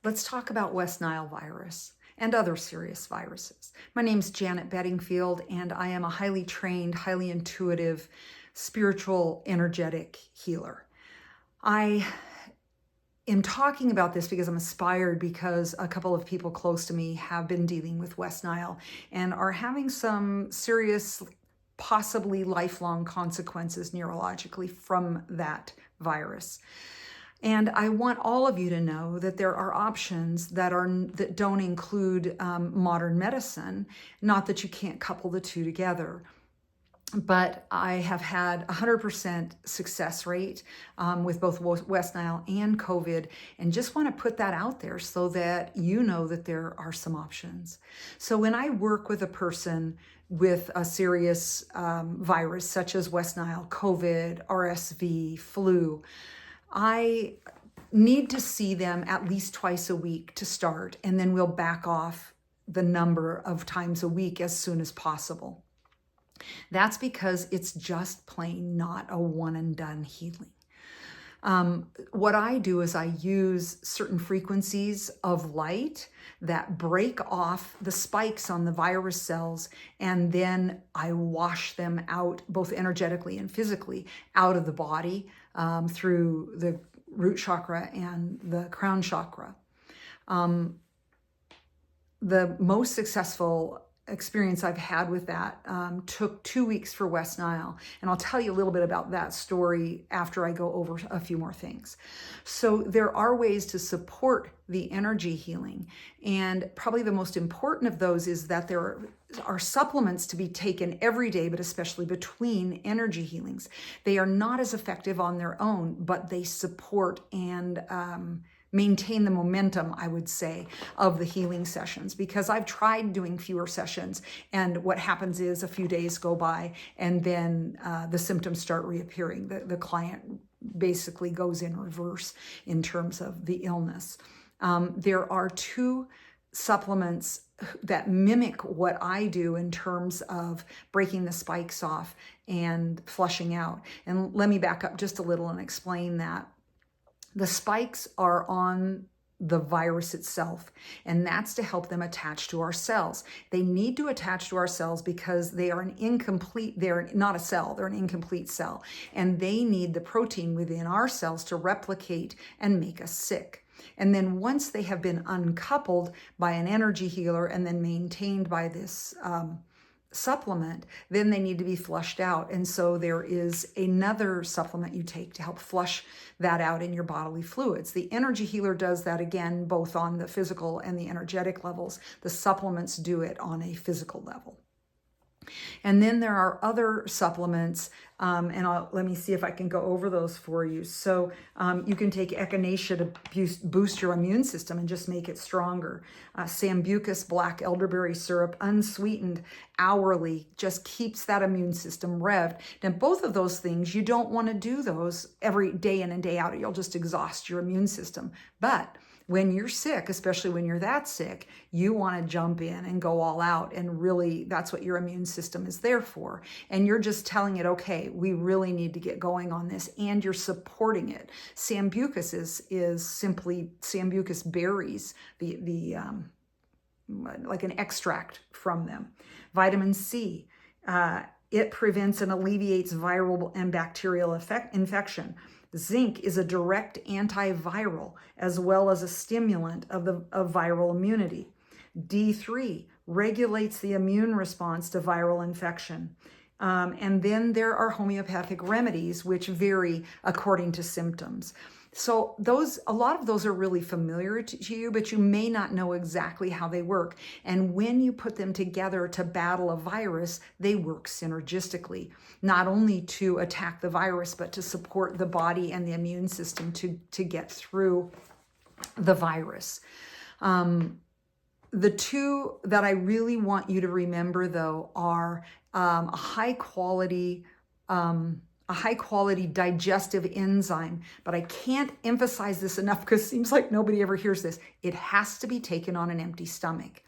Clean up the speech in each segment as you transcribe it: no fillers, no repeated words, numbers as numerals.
Let's talk about West Nile virus and other serious viruses. My name is Janet Bedingfield, and I am a highly trained, highly intuitive, spiritual, energetic healer. I am talking about this because I'm inspired because a couple of people close to me have been dealing with West Nile and are having some serious, possibly lifelong consequences neurologically from that virus. And I want all of you to know that there are options that don't include modern medicine. Not that you can't couple the two together, but I have had 100% success rate with both West Nile and COVID, and just want to put that out there so that you know that there are some options. So when I work with a person with a serious virus such as West Nile, COVID, RSV, flu, I need to see them at least twice a week to start, and then we'll back off the number of times a week as soon as possible. That's because it's just plain not a one and done healing. What I do is I use certain frequencies of light that break off the spikes on the virus cells, and then I wash them out, both energetically and physically, out of the body through the root chakra and the crown chakra. The most successful experience I've had with that took 2 weeks for West Nile. And I'll tell you a little bit about that story after I go over a few more things. So there are ways to support the energy healing. And probably the most important of those is that there are supplements to be taken every day, but especially between energy healings. They are not as effective on their own, but they support and maintain the momentum, I would say, of the healing sessions, because I've tried doing fewer sessions, and what happens is a few days go by and then the symptoms start reappearing. The client basically goes in reverse in terms of the illness. There are 2 supplements that mimic what I do in terms of breaking the spikes off and flushing out. And let me back up just a little and explain that. The spikes are on the virus itself, and that's to help them attach to our cells. They need to attach to our cells because they're not a cell, they're an incomplete cell, and they need the protein within our cells to replicate and make us sick. And then once they have been uncoupled by an energy healer and then maintained by this supplement, then they need to be flushed out. And so there is another supplement you take to help flush that out in your bodily fluids. The energy healer does that again, both on the physical and the energetic levels. The supplements do it on a physical level. And then there are other supplements, and let me see if I can go over those for you. So you can take echinacea to boost your immune system and just make it stronger. Sambucus black elderberry syrup, unsweetened, hourly, just keeps that immune system revved. Now, both of those things, you don't want to do those every day in and day out. You'll just exhaust your immune system. But when you're sick, especially when you're that sick, you want to jump in and go all out. And really, that's what your immune system is there for. And you're just telling it, okay, we really need to get going on this. And you're supporting it. Sambucus is simply Sambucus berries, like an extract from them. Vitamin C, it prevents and alleviates viral and bacterial infection. Zinc is a direct antiviral as well as a stimulant of viral immunity. D3 regulates the immune response to viral infection. And then there are homeopathic remedies which vary according to symptoms. So a lot of those are really familiar to you, but you may not know exactly how they work. And when you put them together to battle a virus, they work synergistically, not only to attack the virus, but to support the body and the immune system to get through the virus. The 2 that I really want you to remember, though, are a high quality digestive enzyme, but I can't emphasize this enough because it seems like nobody ever hears this. It has to be taken on an empty stomach.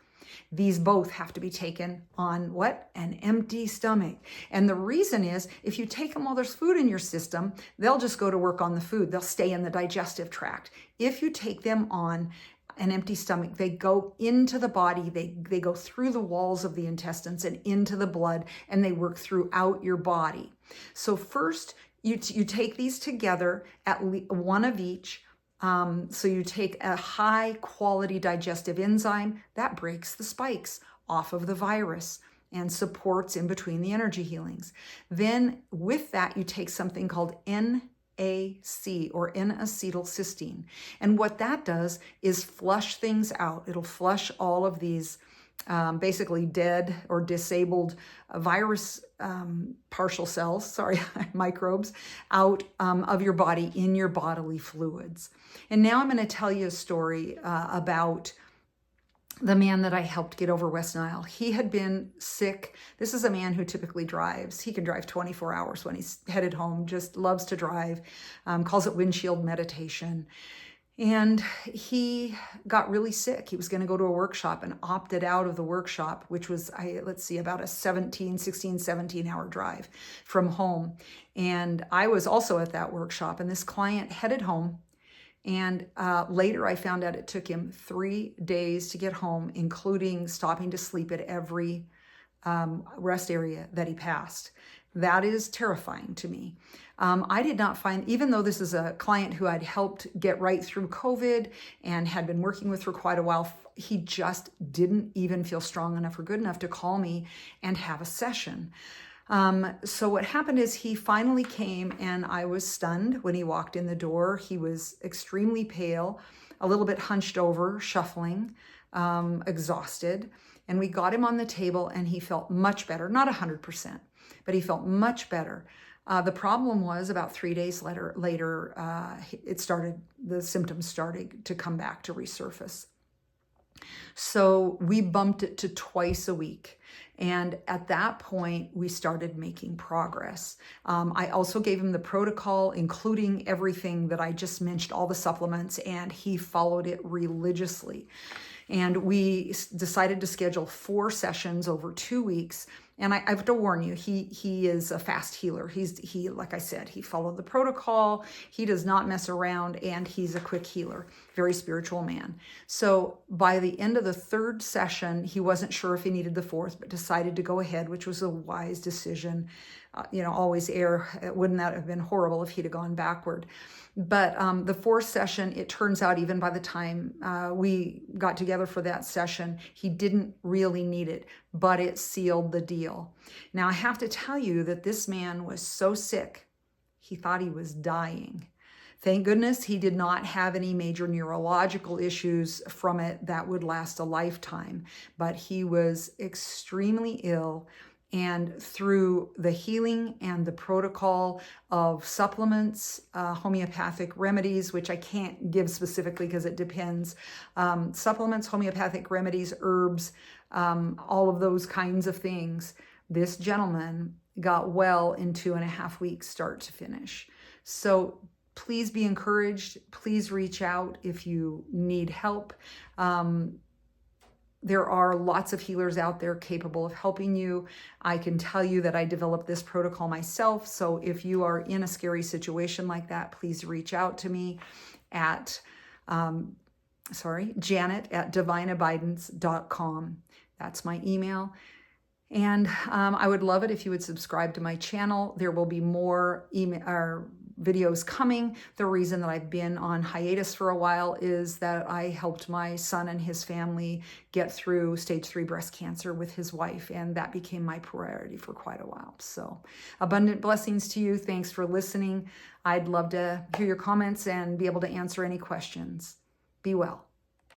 These both have to be taken on what? An empty stomach. And the reason is, if you take them while there's food in your system, they'll just go to work on the food. They'll stay in the digestive tract. If you take them on an empty stomach. They go into the body. They go through the walls of the intestines and into the blood, and they work throughout your body. So first, you take these together, at least one of each. So you take a high quality digestive enzyme that breaks the spikes off of the virus and supports in between the energy healings. Then with that, you take something called NAC, or N-acetylcysteine. And what that does is flush things out. It'll flush all of these basically dead or disabled virus partial cells, microbes, out of your body in your bodily fluids. And now I'm going to tell you a story about the man that I helped get over West Nile. He had been sick. This is a man who typically drives. He can drive 24 hours when he's headed home, just loves to drive, calls it windshield meditation. And he got really sick. He was going to go to a workshop and opted out of the workshop, which was, about a 17-hour drive from home. And I was also at that workshop, and this client headed home. And later I found out it took him 3 days to get home, including stopping to sleep at every rest area that he passed. That is terrifying to me. I did not find, even though this is a client who I'd helped get right through COVID and had been working with for quite a while, he just didn't even feel strong enough or good enough to call me and have a session. So what happened is he finally came, and I was stunned when he walked in the door. He was extremely pale, a little bit hunched over, shuffling, exhausted. And we got him on the table, and he felt much better, not 100%, but he felt much better. The problem was about 3 days later, the symptoms started to come back, to resurface. So we bumped it to twice a week. And at that point, we started making progress. I also gave him the protocol, including everything that I just mentioned, all the supplements, and he followed it religiously. And we decided to schedule 4 sessions over 2 weeks. And I have to warn you, he is a fast healer. Like I said, he followed the protocol. He does not mess around, and he's a quick healer, very spiritual man. So by the end of the 3rd session, he wasn't sure if he needed the 4th, but decided to go ahead, which was a wise decision. Always err. Wouldn't that have been horrible if he'd have gone backward? But the 4th session, it turns out, even by the time we got together for that session, he didn't really need it, but it sealed the deal. Now, I have to tell you that this man was so sick, he thought he was dying. Thank goodness he did not have any major neurological issues from it that would last a lifetime, but he was extremely ill. And through the healing and the protocol of supplements, homeopathic remedies, which I can't give specifically because it depends, supplements, homeopathic remedies, herbs, all of those kinds of things, this gentleman got well in 2.5 weeks, start to finish. So please be encouraged. Please reach out if you need help. There are lots of healers out there capable of helping you. I can tell you that I developed this protocol myself. So if you are in a scary situation like that, please reach out to me at, Janet@divineabidance.com. That's my email. And I would love it if you would subscribe to my channel. There will be more videos coming. The reason that I've been on hiatus for a while is that I helped my son and his family get through stage 3 breast cancer with his wife, and that became my priority for quite a while. So abundant blessings to you. Thanks for listening. I'd love to hear your comments and be able to answer any questions. Be well.